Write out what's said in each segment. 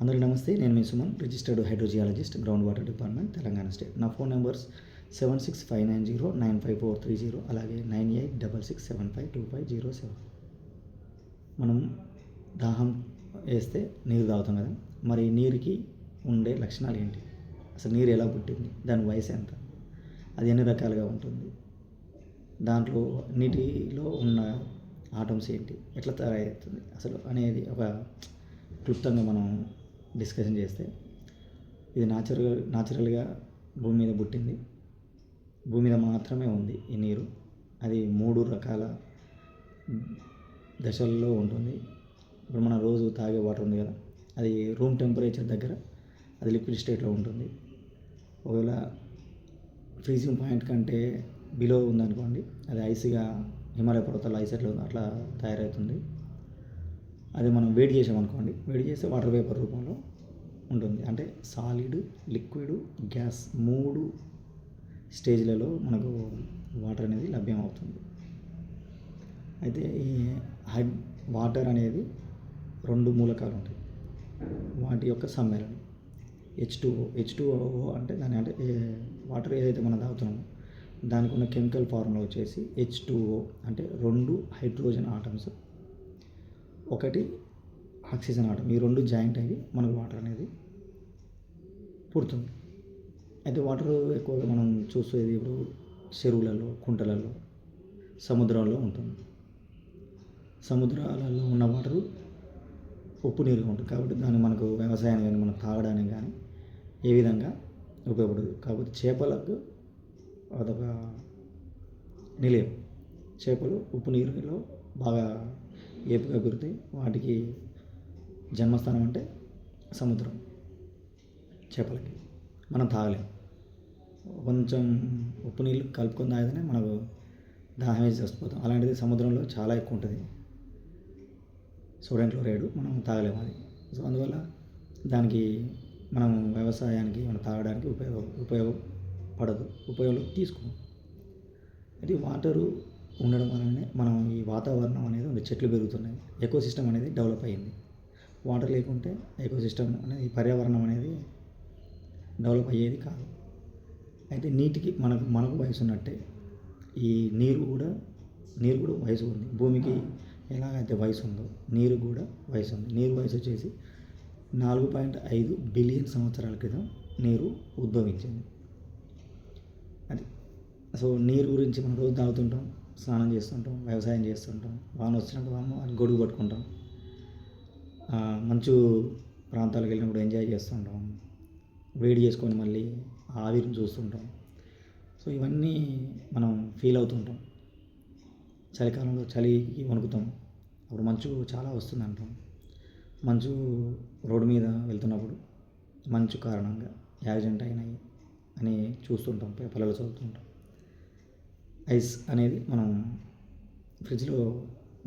అందరికీ నమస్తే. నేను మీ Suman, registered hydrogeologist, ground water department, Telangana state. నా ఫోన్ నెంబర్స్ 7659095430, అలాగే 9866752507. మనం దాహం వేస్తే నీరు తాగుతాం కదా, మరి నీరుకి ఉండే లక్షణాలు ఏంటి, అసలు నీరు ఎలా పుట్టింది, దాని వయసు ఎంత, అది ఎన్ని రకాలుగా ఉంటుంది, దాంట్లో నీటిలో ఉన్న ఆటమ్స్ ఏంటి, ఎట్లా తయారవుతుంది అసలు అనేది ఒక క్లుప్తంగా మనం డిస్కషన్ చేస్తే, ఇది న్యాచురల్గా భూమి మీద పుట్టింది, భూమి మీద మాత్రమే ఉంది ఈ నీరు. అది 3 రకాల దశల్లో ఉంటుంది. ఇప్పుడు మనం రోజు తాగే వాటర్ ఉంది కదా, అది రూమ్ టెంపరేచర్ దగ్గర అది లిక్విడ్ స్టేట్లో ఉంటుంది. ఒకవేళ ఫ్రీజింగ్ పాయింట్ కంటే బిలో ఉందనుకోండి, అది ఐస్గా హిమాలయ పర్వతాల్లో ఐస్ ఎట్లా అట్లా తయారవుతుంది. అది మనం వేడి చేసామనుకోండి, వేడి చేస్తే వాటర్ వేపర్ రూపంలో ఉంటుంది. అంటే సాలిడ్, లిక్విడ్, గ్యాస్ 3 స్టేజ్లలో మనకు వాటర్ అనేది లభ్యం అవుతుంది. అయితే ఈ వాటర్ అనేది 2 మూలకాలు ఉంటాయి, వాటి యొక్క సమ్మేళనం H2O అంటే అంటే వాటర్ ఏదైతే మనం తాగుతున్నామో దానికి ఉన్న కెమికల్ ఫార్ములా వచ్చేసి H2O, అంటే 2 హైడ్రోజన్ ఆటమ్స్, 1 ఆక్సిజన్ ఆటం. ఈ 2 జాయింట్ అయ్యి మనకు వాటర్ అనేది పుడుతుంది. అయితే వాటర్ ఎక్కువగా మనం చూసేది ఇప్పుడు చెరువులలో, కుంటలలో, సముద్రాల్లో ఉంటుంది. సముద్రాలలో ఉన్న వాటరు ఉప్పు నీరుగా ఉంటుంది కాబట్టి దాన్ని మనకు వ్యవసాయానికి కానీ మనం తాగడానికి కానీ ఏ విధంగా ఉపయోగపడదు. కాకపోతే చేపలకు అదొక నిలయం. చేపలు ఉప్పు నీరులో బాగా ఏపుగా పెరుగుతాయి. వాటికి జన్మస్థానం అంటే సముద్రం. చేపలకి మనం తాగలేం. కొంచెం ఉప్పు నీళ్ళు కలుపుకొని తాగితేనే మనకు దాహం వేసి చచ్చిపోతాం. అలాంటిది సముద్రంలో చాలా ఎక్కువ ఉంటుంది సోడియం క్లోరైడ్, మనం తాగలేము అది. సో అందువల్ల దానికి మనం వ్యవసాయానికి మనం తాగడానికి ఉపయోగపడదు, ఉపయోగంలో తీసుకోం. అయితే వాటరు ఉండడం వలనే మనం ఈ వాతావరణం అనేది ఉంది, చెట్లు పెరుగుతున్నాయి, ఎకోసిస్టమ్ అనేది డెవలప్ అయ్యింది. వాటర్ లేకుంటే ఎకోసిస్టమ్ అనేది, పర్యావరణం అనేది డెవలప్ అయ్యేది కాదు. అయితే నీటికి మనకు వయసు ఉన్నట్టే ఈ నీరు కూడా వయసు ఉంది. భూమికి ఎలాగైతే వయసు ఉందో నీరు కూడా వయసు ఉంది. నీరు వయసు వచ్చేసి 4.5 బిలియన్ సంవత్సరాల క్రితం నీరు ఉద్భవించింది. అది సో నీరు గురించి మనం రోజు తాగుతుంటాం, స్నానం చేస్తుంటాం, వ్యవసాయం చేస్తుంటాం, వాన వచ్చినప్పుడు అది గొడుగు పట్టుకుంటాం, మంచు ప్రాంతాలకు వెళ్ళినప్పుడు ఎంజాయ్ చేస్తుంటాం, వేడి చేసుకొని మళ్ళీ ఆవిరిని చూస్తుంటాం. సో ఇవన్నీ మనం ఫీల్ అవుతుంటాం. చలికాలంలో చలికి వణుకుతాం, అప్పుడు మంచు చాలా వస్తుంది అంటాం. మంచు రోడ్డు మీద వెళ్తున్నప్పుడు మంచు కారణంగా యాక్సిడెంట్ అయినాయి అని చూస్తుంటాం, పేపర్లలో చదువుతుంటాం. ఐస్ అనేది మనం ఫ్రిడ్జ్లో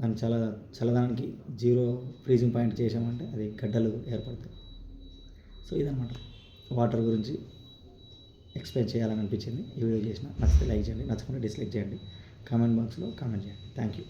దాన్ని చాలా చల్లదానికి 0 ఫ్రీజింగ్ పాయింట్ చేసామంటే అది గడ్డలు ఏర్పడతాయి. సో ఇదన్నమాట వాటర్ గురించి ఎక్స్ప్లెయిన్ చేయాలని అనిపించింది. ఈ వీడియో చేసిన నచ్చితే లైక్ చేయండి, నచ్చకుండా డిస్లైక్ చేయండి, కామెంట్ బాక్స్లో కామెంట్ చేయండి. Thank you.